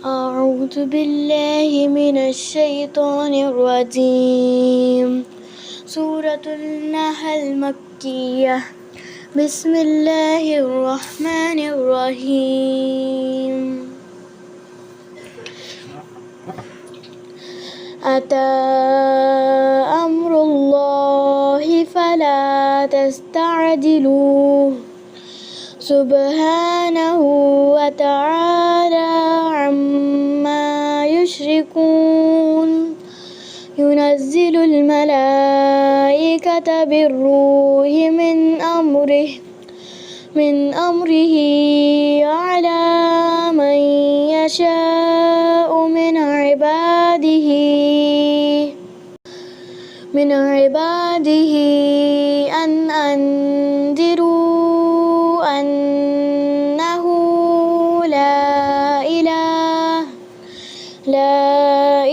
أعوذ بالله من الشيطان الرجيم. سورة النحل مكية. بسم الله الرحمن الرحيم. أتى أمر الله فلا تستعجلوه سبحانه وتعالى عما يشركون. ينزل الملائكة بالروح من أمره على من يشاء من عباده أن أنذروا أنه لا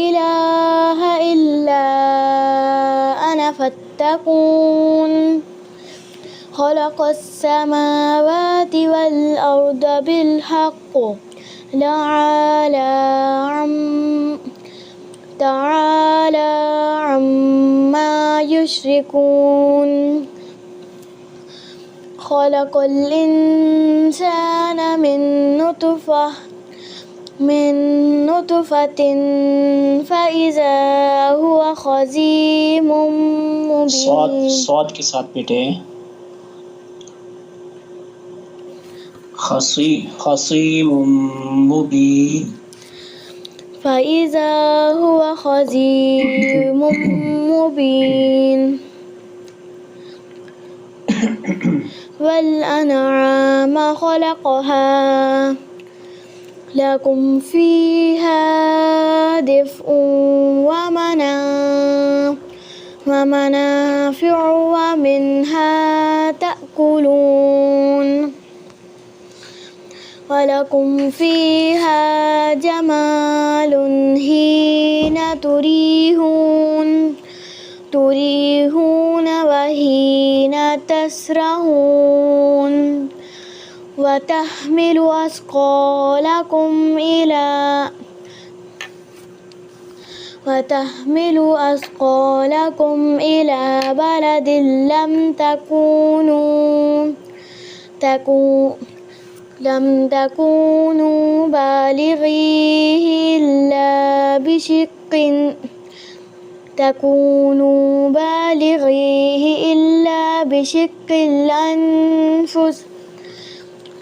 إله إلا أنا فاتقون. خلق السماوات والأرض بالحق تعالى عما يشركون. خلق الإنسان من نطفة فإذا هو خصيم مبين. صاد के साथ बेटे خصيم مبين. فإذا هو خصيم مبين. والأنعام خلقها لكم فيها دفء ومنافع ومنها تأكلون. ولكم فيها جمال حين تريحون وحين تسرحون. وتحمل أثقالكم إلى بلد لم تكونوا بالغيه إلا بشق الأنفس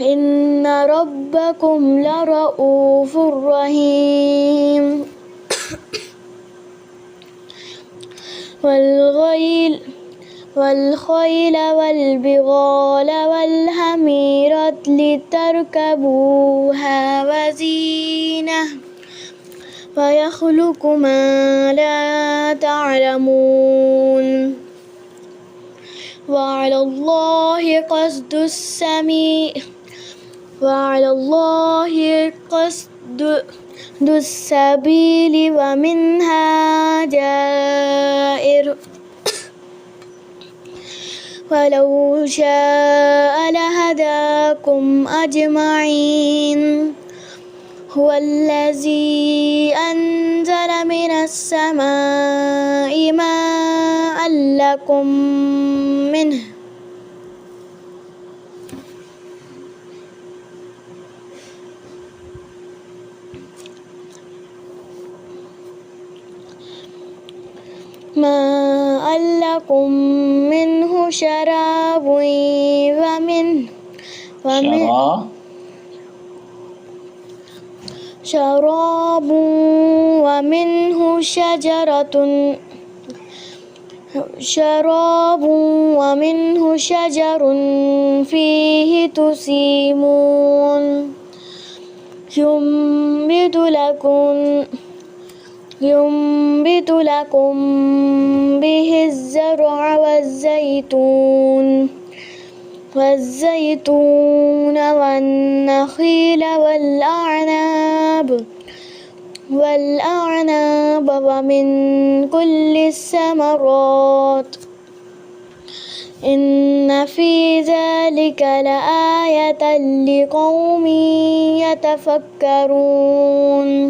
إن ربكم لرؤوف رحيم. والخيل والبغال والحمير لتركبوها وزينة ويخلق ما لا تعلمون. وعلى الله قصد السبيل ومنها جائر. ولو شاء لهداكم أجمعين. هو الذي أنزل من السماء ماء لكم منه شراب ومنه شجر فيه تسيمون. ينبت لكم به الزرع والزيتون والنخيل والأعناب ومن كل الثمرات. إن في ذلك لآية لقوم يتفكرون.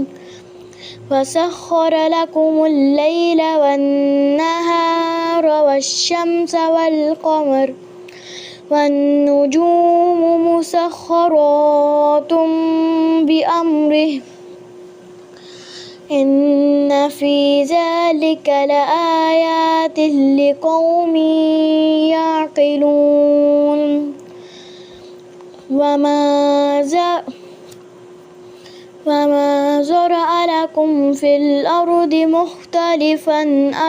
وسخر لكم الليل والنهار والشمس والقمر والنجوم مسخرات بأمره إن في ذلك لآيات لقوم يعقلون وما زرع لكم في الأرض مختلفا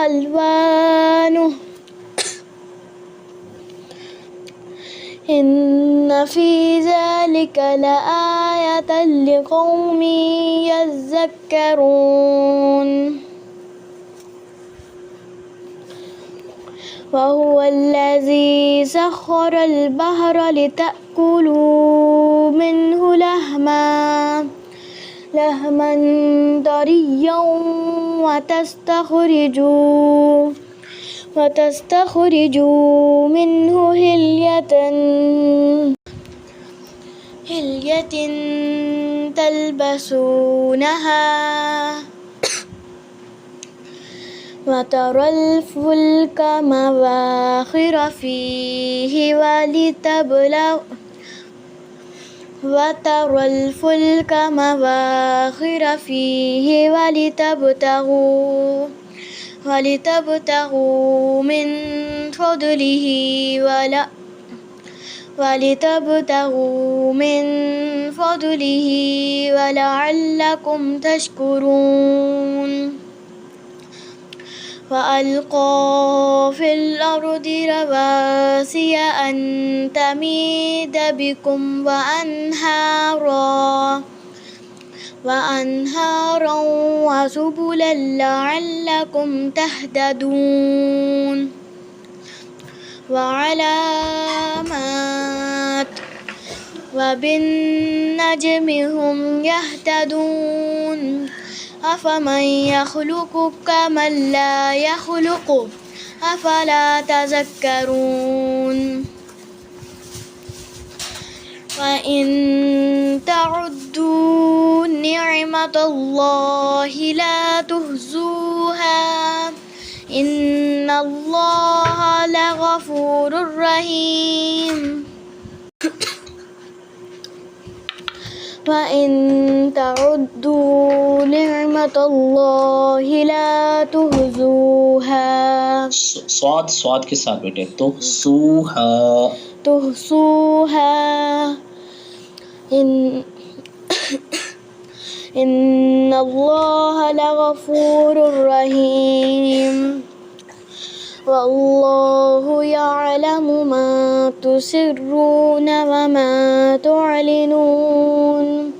ألوانه إن في ذلك لآية لقوم يذكرون وهو الذي سخر البحر لتأكلوا منه لحما طريا وتستخرجوا منه هلية تلبسونها وترى الفلك مواخر فيه ولتبتغوا من فضله ولعلكم تشكرون وألقى في الأرض رواسي أن تميد بكم وأنهارا وسبلا لعلكم تهتدون وعلامات وبالنجم هم يهتدون أفمن يخلق كمن لا يخلق أفلا تذكرون وإن تعدوا نعمة الله لا تحصوها إن الله لغفور رحيم وإن تعدوا نعمة الله لا تحصوها स्वाद के साथ बेटे تحصوها إن الله لغفور رحيم والله يعلم ما تسرون وما تعلنون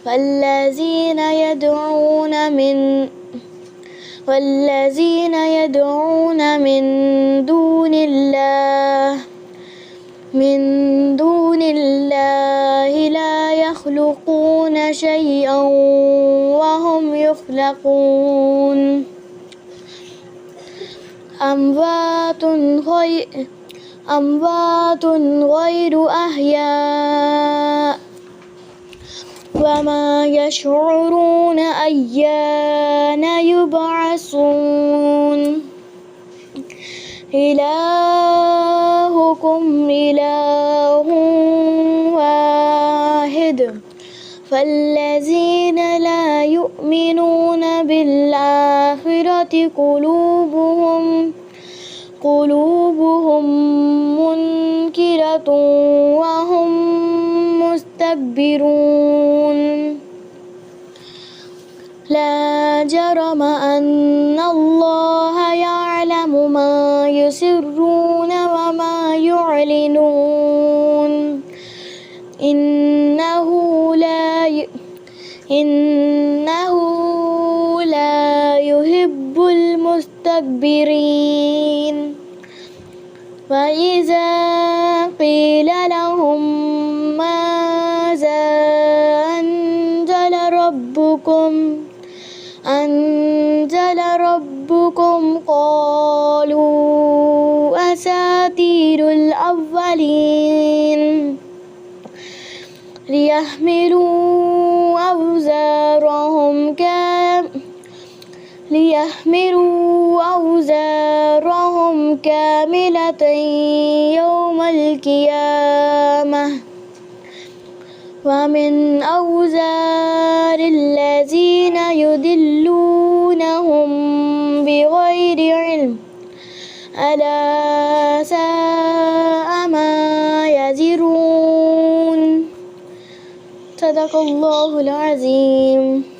والذين يدعون من دون الله لا يخلقون شيئا وهم يخلقون أموات غير أحياء وما يشعرون أيان يبعثون إلهكم إله واحد فالذين لا يؤمنون بالآخرة قلوبهم منكرة وهم مستكبرون لا جرم أن الله يعلم ما يسرون وما يعلنون إنه لا يحب المستكبرين وإذا قيل لهم ماذا أنزل ربكم قالوا أساطير الأولين ليحملوا ليحملوا أوزارهم كاملة يوم القيامة ومن أوزار الذين يضلونهم بغير علم ألا ساء ما يزرون صدق الله العظيم.